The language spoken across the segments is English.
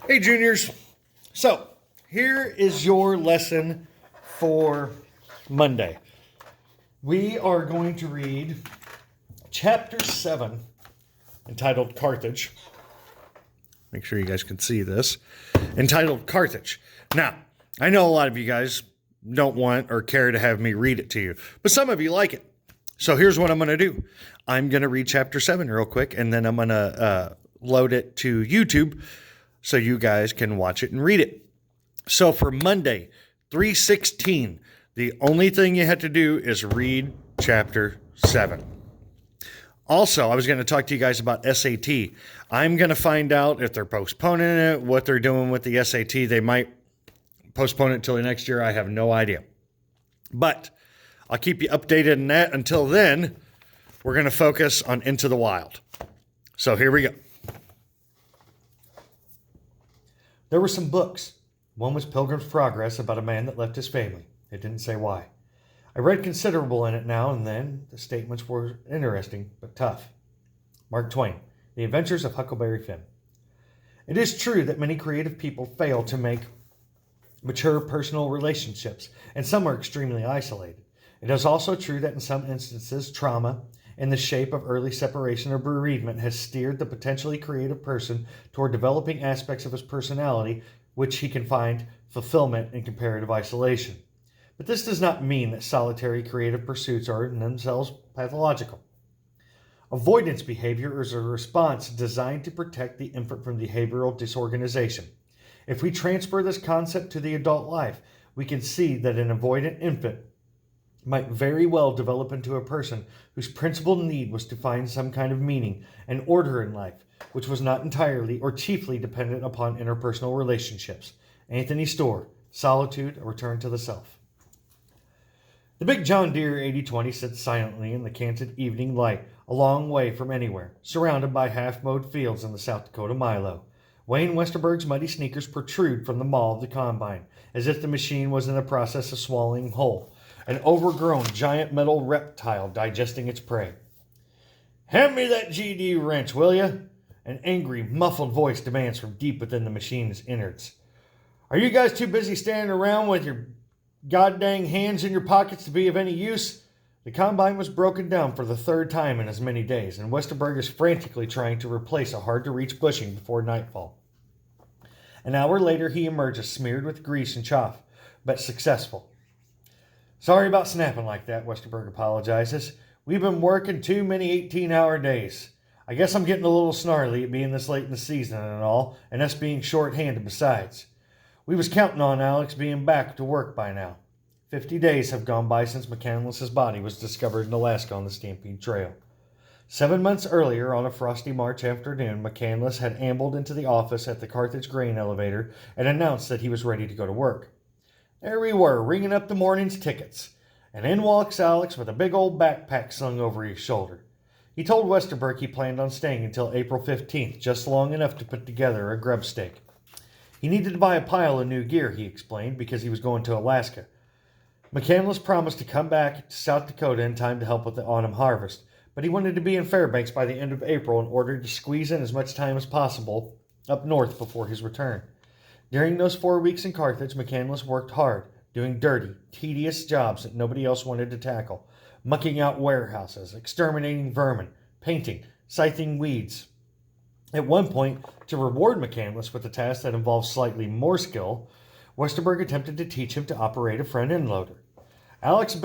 Hey, juniors. So, here is your lesson for Monday. We are going to read chapter 7, entitled Carthage. Make sure you guys can see this. Entitled Carthage. Now, I know a lot of you guys don't want or care to have me read it to you, but some of you like it. So, here's what I'm going to do. I'm going to read chapter 7 real quick, and then I'm going to load it to YouTube so you guys can watch it and read it. So for Monday, 3/16, the only thing you have to do is read chapter 7. Also, I was going to talk to you guys about SAT. I'm going to find out if they're postponing it, what they're doing with the SAT. They might postpone it until next year. I have no idea. But I'll keep you updated on that. Until then, we're going to focus on Into the Wild. So here we go. There were some books. One was Pilgrim's Progress, about a man that left his family. It didn't say why. I read considerable in it now and then. The statements were interesting, but tough. Mark Twain, The Adventures of Huckleberry Finn. It is true that many creative people fail to make mature personal relationships, and some are extremely isolated. It is also true that in some instances, trauma in the shape of early separation or bereavement has steered the potentially creative person toward developing aspects of his personality which he can find fulfillment in comparative isolation. But this does not mean that solitary creative pursuits are in themselves pathological. Avoidance behavior is a response designed to protect the infant from behavioral disorganization. If we transfer this concept to the adult life, we can see that an avoidant infant might very well develop into a person whose principal need was to find some kind of meaning and order in life, which was not entirely or chiefly dependent upon interpersonal relationships. Anthony Storr, Solitude, A Return to the Self. The big John Deere 8020 sits silently in the canted evening light, a long way from anywhere, surrounded by half-mowed fields in the South Dakota Milo. Wayne Westerberg's muddy sneakers protrude from the maw of the combine, as if the machine was in the process of swallowing whole, an overgrown giant metal reptile digesting its prey. "Hand me that GD wrench, will you?" An angry, muffled voice demands from deep within the machine's innards. "Are you guys too busy standing around with your goddamn hands in your pockets to be of any use?" The combine was broken down for the third time in as many days, and Westerberg is frantically trying to replace a hard-to-reach bushing before nightfall. An hour later, he emerges smeared with grease and chaff, but successful. "Sorry about snapping like that," Westerberg apologizes. "We've been working too many 18-hour days. I guess I'm getting a little snarly at being this late in the season and all, and us being short-handed besides. We was counting on Alex being back to work by now. 50 days have gone by since McCandless's body was discovered in Alaska on the Stampede Trail. 7 months earlier, on a frosty March afternoon, McCandless had ambled into the office at the Carthage grain elevator and announced that he was ready to go to work. There we were, ringing up the morning's tickets, and in walks Alex with a big old backpack slung over his shoulder. He told Westerberg he planned on staying until April 15th, just long enough to put together a grub stake. He needed to buy a pile of new gear, he explained, because he was going to Alaska. McCandless promised to come back to South Dakota in time to help with the autumn harvest, but he wanted to be in Fairbanks by the end of April in order to squeeze in as much time as possible up north before his return. During those 4 weeks in Carthage, McCandless worked hard, doing dirty, tedious jobs that nobody else wanted to tackle, mucking out warehouses, exterminating vermin, painting, scything weeds. At one point, to reward McCandless with a task that involved slightly more skill, Westerberg attempted to teach him to operate a front end loader. Alex hadn't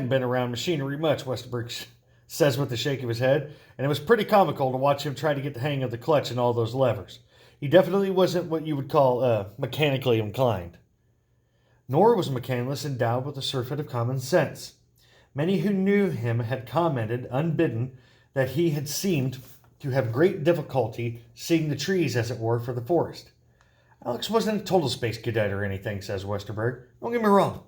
been around machinery much, Westerberg says with a shake of his head, and it was pretty comical to watch him try to get the hang of the clutch and all those levers. He definitely wasn't what you would call mechanically inclined. Nor was McCandless endowed with a surfeit of common sense. Many who knew him had commented, unbidden, that he had seemed to have great difficulty seeing the trees, as it were, for the forest. Alex wasn't a total space cadet or anything, says Westerberg. Don't get me wrong.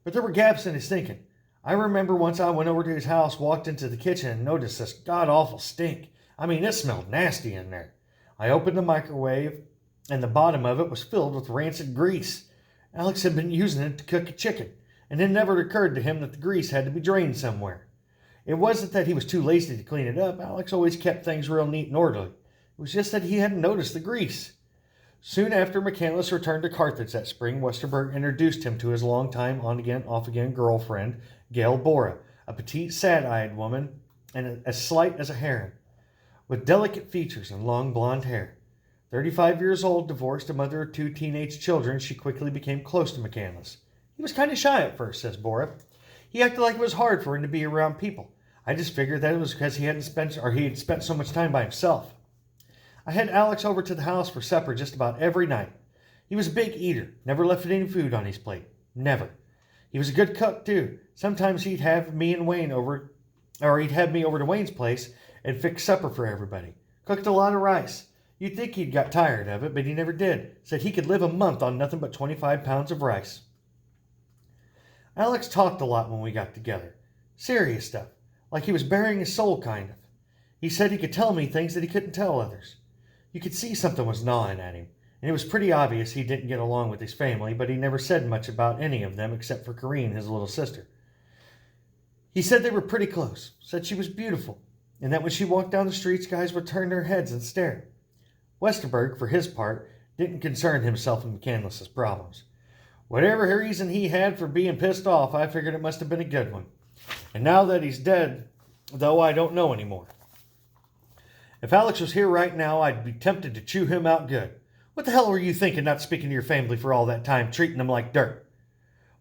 But there were gaps in his thinking. I remember once I went over to his house, walked into the kitchen, and noticed this god-awful stink. I mean, it smelled nasty in there. I opened the microwave, and the bottom of it was filled with rancid grease. Alex had been using it to cook a chicken, and it never occurred to him that the grease had to be drained somewhere. It wasn't that he was too lazy to clean it up. Alex always kept things real neat and orderly. was just that he hadn't noticed the grease. Soon after McCandless returned to Carthage that spring, Westerberg introduced him to his longtime on-again, off-again girlfriend, Gail Bora, a petite, sad-eyed woman and as slight as a heron, with delicate features and long blonde hair. 35 years old, divorced, a mother of 2 teenage children, she quickly became close to McCandless. He was kind of shy at first, says Bora. He acted like it was hard for him to be around people. I just figured that it was because he had spent so much time by himself. I had Alex over to the house for supper just about every night. He was a big eater, never left any food on his plate. Never. He was a good cook, too. Sometimes he'd have me and Wayne over, or he'd have me over to Wayne's place and fix supper for everybody. Cooked a lot of rice. You'd think he'd got tired of it, but he never did. Said he could live a month on nothing but 25 pounds of rice. Alex talked a lot when we got together. Serious stuff. Like he was bearing his soul, kind of. He said he could tell me things that he couldn't tell others. You could see something was gnawing at him, and it was pretty obvious he didn't get along with his family, but he never said much about any of them except for Corrine, his little sister. He said they were pretty close, said she was beautiful, and that when she walked down the streets, guys would turn their heads and stare. Westerberg, for his part, didn't concern himself with McCandless's problems. Whatever reason he had for being pissed off, I figured it must have been a good one. And now that he's dead, though, I don't know anymore. If Alex was here right now, I'd be tempted to chew him out good. What the hell were you thinking not speaking to your family for all that time, treating them like dirt?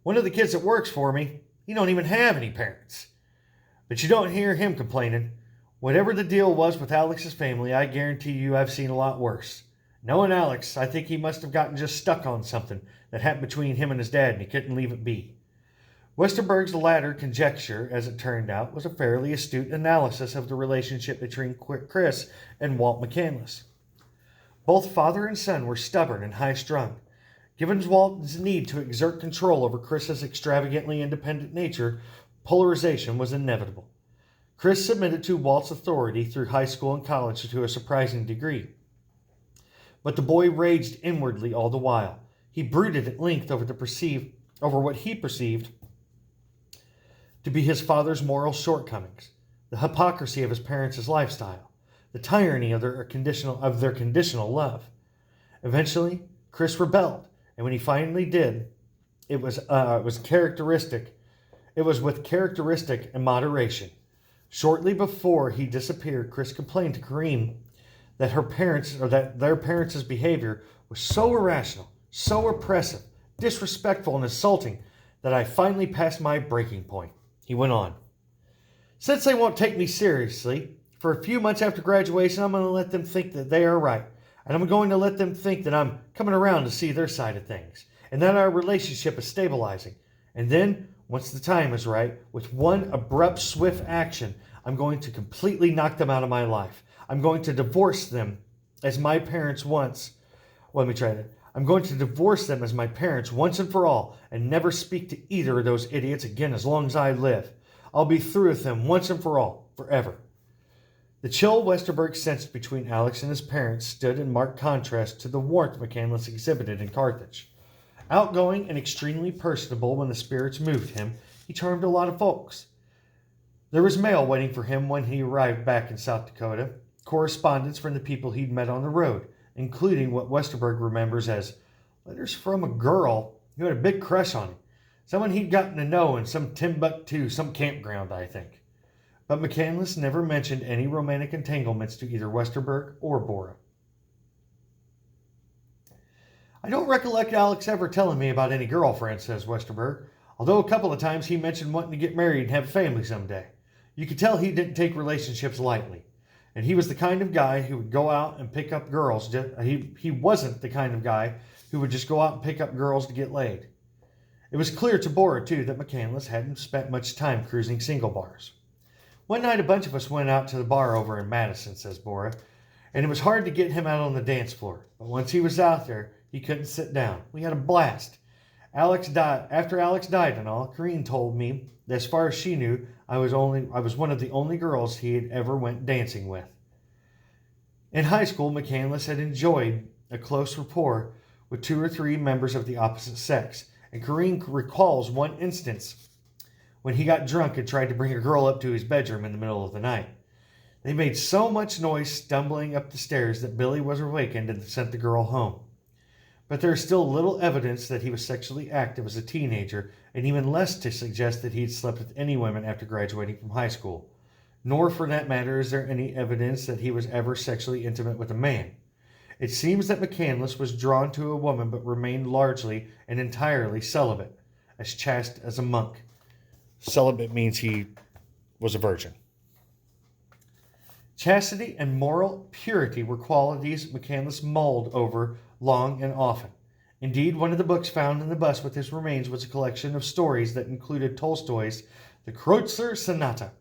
One of the kids that works for me, he don't even have any parents. But you don't hear him complaining. Whatever the deal was with Alex's family, I guarantee you I've seen a lot worse. Knowing Alex, I think he must have gotten just stuck on something that happened between him and his dad, and he couldn't leave it be. Westerberg's latter conjecture, as it turned out, was a fairly astute analysis of the relationship between Chris and Walt McCandless. Both father and son were stubborn and high-strung. Given Walt's need to exert control over Chris's extravagantly independent nature, polarization was inevitable. Chris submitted to Walt's authority through high school and college to a surprising degree. But the boy raged inwardly all the while. He brooded at length over what he perceived to be his father's moral shortcomings, the hypocrisy of his parents' lifestyle, the tyranny of their conditional love. Eventually, Chris rebelled, and when he finally did, it was with characteristic moderation. Shortly before he disappeared, Chris complained to Kareem that their parents' behavior was so irrational, so oppressive, disrespectful, and insulting that I finally passed my breaking point. He went on. Since they won't take me seriously, for a few months after graduation, I'm going to let them think that they are right. And I'm going to let them think that I'm coming around to see their side of things, and that our relationship is stabilizing. And then, once the time is right, with one abrupt, swift action, I'm going to completely knock them out of my life. I'm going to divorce them as my parents once. I'm going to divorce them as my parents once and for all, and never speak to either of those idiots again as long as I live. I'll be through with them once and for all, forever. The chill Westerberg sensed between Alex and his parents stood in marked contrast to the warmth McCandless exhibited in Carthage. Outgoing and extremely personable when the spirits moved him, he charmed a lot of folks. There was mail waiting for him when he arrived back in South Dakota, correspondence from the people he'd met on the road, including what Westerberg remembers as letters from a girl who had a big crush on him, someone he'd gotten to know in some Timbuktu, some campground, I think. But McCandless never mentioned any romantic entanglements to either Westerberg or Bora. I don't recollect Alex ever telling me about any girlfriend, says Westerberg, although a couple of times he mentioned wanting to get married and have a family someday. You could tell he didn't take relationships lightly. And he was the kind of guy who would go out and pick up girls. He wasn't the kind of guy who would just go out and pick up girls to get laid. It was clear to Bora, too, that McCandless hadn't spent much time cruising single bars. One night, a bunch of us went out to the bar over in Madison, says Bora, and it was hard to get him out on the dance floor. But once he was out there, he couldn't sit down. We had a blast. After Alex died and all, Corrine told me that as far as she knew, I was one of the only girls he had ever went dancing with. In high school, McCandless had enjoyed a close rapport with 2 or 3 members of the opposite sex, and Corrine recalls one instance when he got drunk and tried to bring a girl up to his bedroom in the middle of the night. They made so much noise stumbling up the stairs that Billy was awakened and sent the girl home. But there is still little evidence that he was sexually active as a teenager, and even less to suggest that he had slept with any women after graduating from high school. Nor, for that matter, is there any evidence that he was ever sexually intimate with a man. It seems that McCandless was drawn to a woman but remained largely and entirely celibate, as chaste as a monk. Celibate means he was a virgin. Chastity and moral purity were qualities McCandless mulled over long and often. Indeed, one of the books found in the bus with his remains was a collection of stories that included Tolstoy's The Kreutzer Sonata,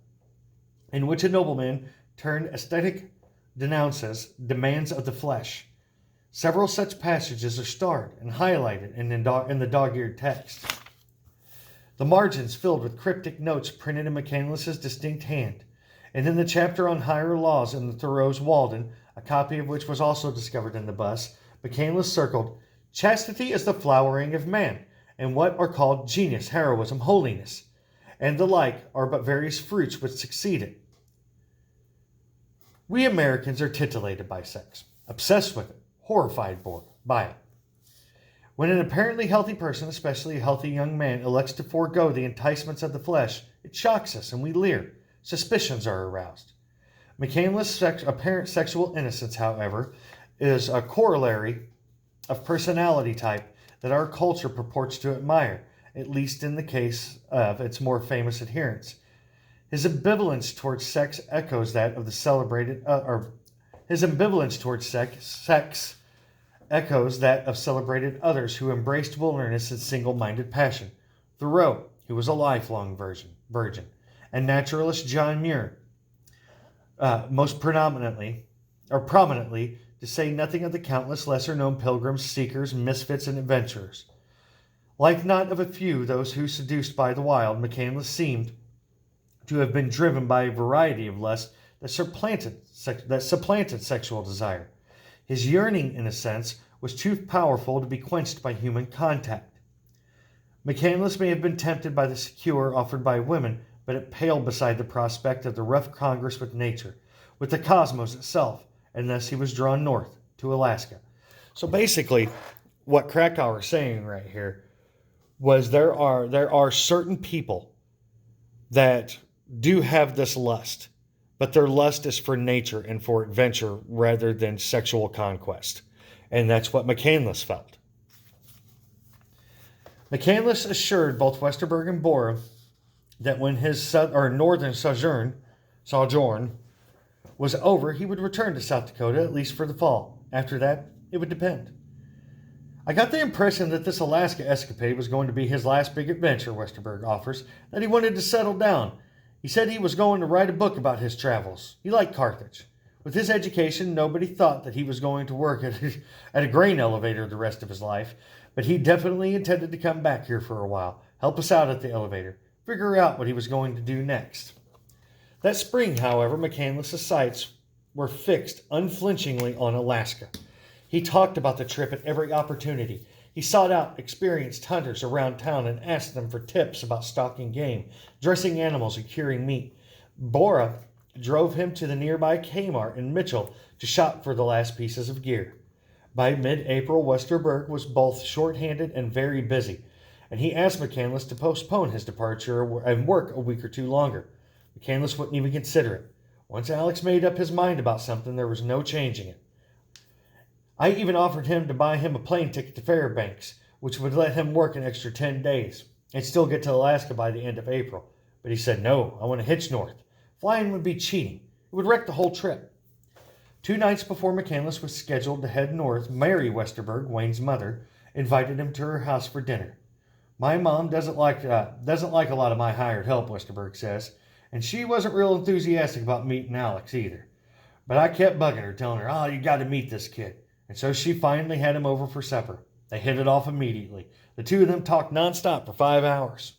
in which a nobleman turned aesthetic denounces demands of the flesh. Several such passages are starred and highlighted in the dog-eared text. The margins filled with cryptic notes printed in McCandless's distinct hand, and in the chapter on higher laws in the Thoreau's Walden, a copy of which was also discovered in the bus, McCandless circled, "Chastity is the flowering of man, and what are called genius, heroism, holiness, and the like are but various fruits which succeed it. We Americans are titillated by sex, obsessed with it, horrified by it. When an apparently healthy person, especially a healthy young man, elects to forego the enticements of the flesh, it shocks us and we leer. Suspicions are aroused. McCandless' apparent sexual innocence, however, is a corollary of personality type that our culture purports to admire, at least in the case of its more famous adherents. His ambivalence towards sex echoes that of the celebrated, sex echoes that of celebrated others who embraced wilderness and single-minded passion. Thoreau, who was a lifelong virgin, and naturalist John Muir, prominently, to say nothing of the countless lesser-known pilgrims, seekers, misfits, and adventurers. Like not of a few, those who, seduced by the wild, McCandless seemed to have been driven by a variety of lusts that supplanted sexual desire. His yearning, in a sense, was too powerful to be quenched by human contact. McCandless may have been tempted by the secure offered by women, but it paled beside the prospect of the rough congress with nature, with the cosmos itself, and thus he was drawn north to Alaska. So basically, what Krakauer is saying right here was there are certain people that do have this lust, but their lust is for nature and for adventure rather than sexual conquest. And that's what McCandless felt. McCandless assured both Westerberg and Bora that when his northern sojourn was over, he would return to South Dakota, at least for the fall. After that, it would depend. I got the impression that this Alaska escapade was going to be his last big adventure, Westerberg offers, that he wanted to settle down. He said he was going to write a book about his travels. He liked Carthage. With his education, nobody thought that he was going to work at a grain elevator the rest of his life, but he definitely intended to come back here for a while, help us out at the elevator, figure out what he was going to do next. That spring, however, McCandless' sights were fixed unflinchingly on Alaska. He talked about the trip at every opportunity. He sought out experienced hunters around town and asked them for tips about stalking game, dressing animals, and curing meat. Bora drove him to the nearby Kmart in Mitchell to shop for the last pieces of gear. By mid-April, Westerberg was both short-handed and very busy, and he asked McCandless to postpone his departure and work a week or two longer. McCandless wouldn't even consider it. Once Alex made up his mind about something, there was no changing it. I even offered him to buy him a plane ticket to Fairbanks, which would let him work an extra 10 days and still get to Alaska by the end of April. But he said, no, I want to hitch north. Flying would be cheating. It would wreck the whole trip. 2 nights before McCandless was scheduled to head north, Mary Westerberg, Wayne's mother, invited him to her house for dinner. My mom doesn't like a lot of my hired help, Westerberg says, and she wasn't real enthusiastic about meeting Alex either. But I kept bugging her, telling her, oh, you got to meet this kid. And so she finally had him over for supper. They hit it off immediately. The two of them talked nonstop for 5 hours.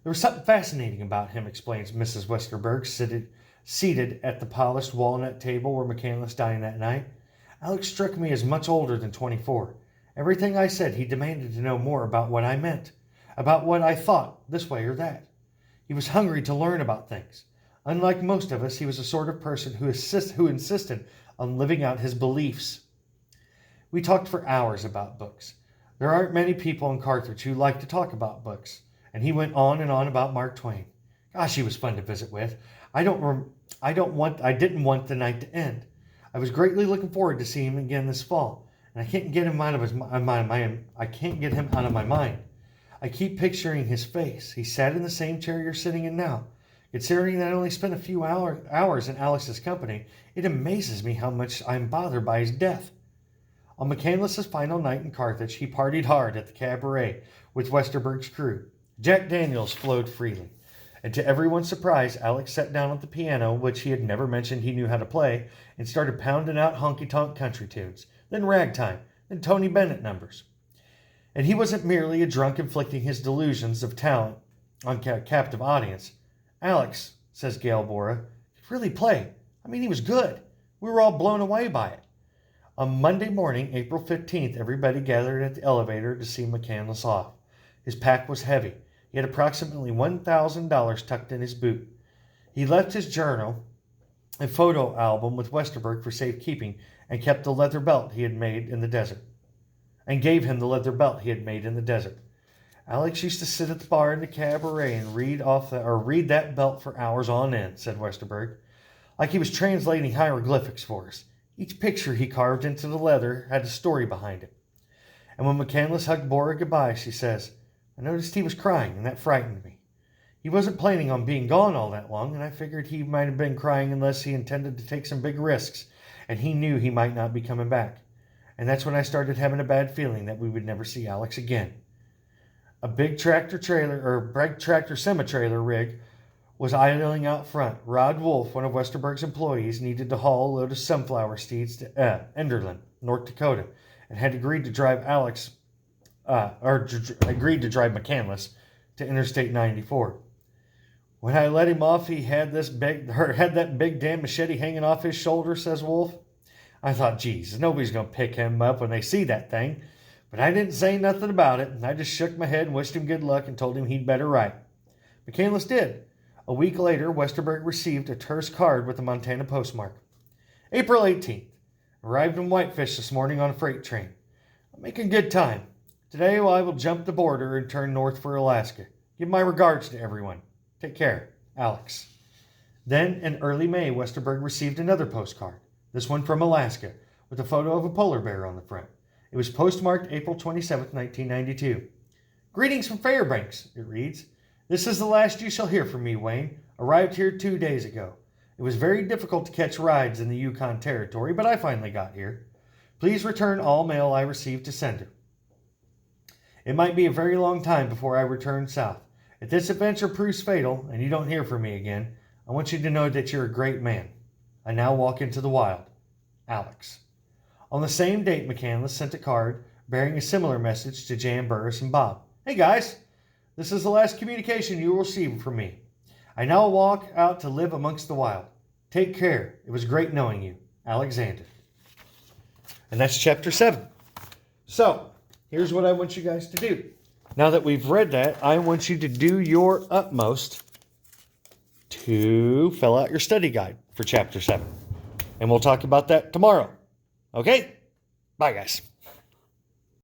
There was something fascinating about him, explains Mrs. Westerberg, seated at the polished walnut table where McCandless dined that night. Alex struck me as much older than 24. Everything I said, he demanded to know more about what I meant, about what I thought, this way or that. He was hungry to learn about things. Unlike most of us, he was the sort of person who insisted on living out his beliefs. We talked for hours about books. There aren't many people in Carthage who like to talk about books, and he went on and on about Mark Twain. Gosh, he was fun to visit with. I didn't want the night to end. I was greatly looking forward to seeing him again this fall, and I can't get him out of my mind. I keep picturing his face. He sat in the same chair you're sitting in now. Considering that I only spent a few hours in Alex's company, it amazes me how much I'm bothered by his death. On McCandless's final night in Carthage, he partied hard at the cabaret with Westerberg's crew. Jack Daniels flowed freely. And to everyone's surprise, Alex sat down at the piano, which he had never mentioned he knew how to play, and started pounding out honky-tonk country tunes, then ragtime, then Tony Bennett numbers. And he wasn't merely a drunk inflicting his delusions of talent on a captive audience. Alex, says Gail Bora, could really play. I mean, he was good. We were all blown away by it. On Monday morning, April 15th, everybody gathered at the elevator to see McCandless off. His pack was heavy. He had approximately $1,000 tucked in his boot. He left his journal and photo album with Westerberg for safekeeping and kept the leather belt he had made in the desert. And gave him the leather belt he had made in the desert. Alex used to sit at the bar in the cabaret and read that belt for hours on end, said Westerberg, like he was translating hieroglyphics for us. Each picture he carved into the leather had a story behind it. And when McCandless hugged Bora goodbye, she says, I noticed he was crying, and that frightened me. He wasn't planning on being gone all that long, and I figured he might have been crying unless he intended to take some big risks, and he knew he might not be coming back. And that's when I started having a bad feeling that we would never see Alex again. A big tractor semi-trailer rig was idling out front. Rod Wolf, one of Westerberg's employees, needed to haul a load of sunflower seeds to Enderlin, North Dakota, and had agreed to drive McCandless to Interstate 94. When I let him off, he had that big damn machete hanging off his shoulder, says Wolf. I thought, geez, nobody's going to pick him up when they see that thing. But I didn't say nothing about it. I just shook my head and wished him good luck and told him he'd better write. McCandless did. A week later, Westerberg received a terse card with a Montana postmark. April 18th. Arrived in Whitefish this morning on a freight train. I'm making good time. Today I will jump the border and turn north for Alaska. Give my regards to everyone. Take care. Alex. Then, in early May, Westerberg received another postcard, this one from Alaska, with a photo of a polar bear on the front. It was postmarked April 27, 1992. Greetings from Fairbanks, it reads. This is the last you shall hear from me, Wayne. Arrived here 2 days ago. It was very difficult to catch rides in the Yukon Territory, but I finally got here. Please return all mail I received to sender. It might be a very long time before I return south. If this adventure proves fatal, and you don't hear from me again, I want you to know that you're a great man. I now walk into the wild. Alex. On the same date, McCandless sent a card bearing a similar message to Jan Burris and Bob. Hey guys, this is the last communication you will receive from me. I now walk out to live amongst the wild. Take care. It was great knowing you. Alexander. And that's chapter 7. So, here's what I want you guys to do. Now that we've read that, I want you to do your utmost to fill out your study guide for chapter 7. And we'll talk about that tomorrow. Okay? Bye, guys.